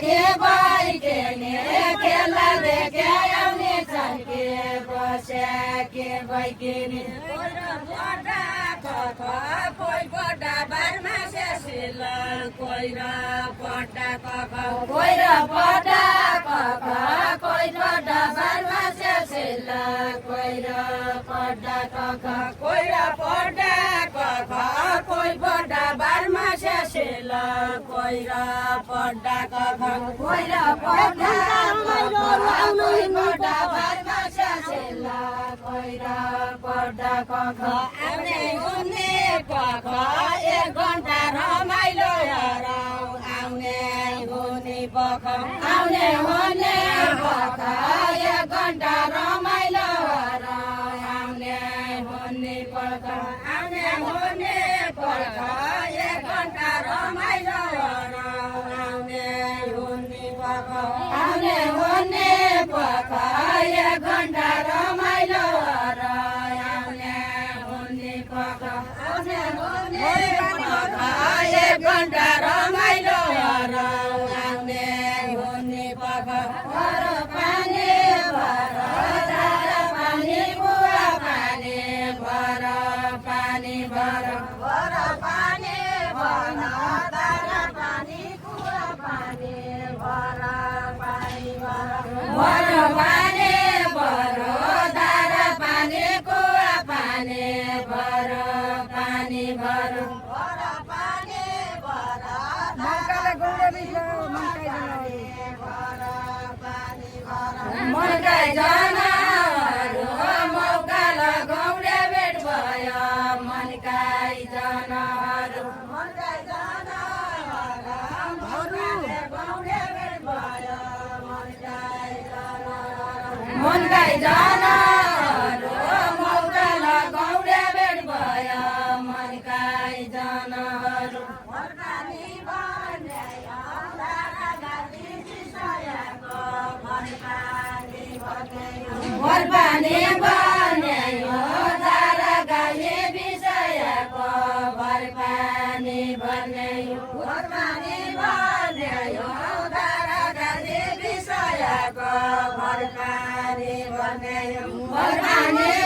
लागि बैठेने खेला देखे आउने छन् के बस्या के बैकिने कोही पटा बारमा सेसिल कोही र पटा कख कोही र पटा कख कोही पटा बारमा सेसिल कोही र पटा कख कोही र पटा कख कोही पटा बारमा सेसिल कोही र पटा कख कोही र पटा कोही पटा बारमा सेसिल कोही र पटा कख आउने हुने पख एक घन्टा रमाइलो हराउ आउने हुने पख आउने हुने पख एक घन्टा रमाइलो हराउ आउने हुने पख आउने हुने पख एक घन्टा रमाइलो हराउ आउने हुने पख आउने हुने पख एक घन्टा रमाइलो हराउ आउने हुने पख आउने हुने पख एक घन्टा रमाइलो हराउ आउने हुने पख भर पानी भर धारा पानी बुवा पानी भर पानी भर भर पानी भर धारा पानी बुवा पानी भर पानी भर भर पानी भर धारा पानी कुवा पानी भर पानी भर भर पानी भर मनकै जनाहरू मौका लगाउने भेट भयो मनकै जनाहरू मनकै जनाहरू मौका लगाउने भेट भयो मनकै जनाहरू मौका लगाउने भेट भयो मनकै जनाहरू फर्कानी भन्यायो धारा गाली विषयको फर्कानी भन्यायो धारा गाली विषयको फर्कानी भन्यायो फर्कानी भन्यायो धारा गाली विषयको फर्कानी भन्यायो फर्कानी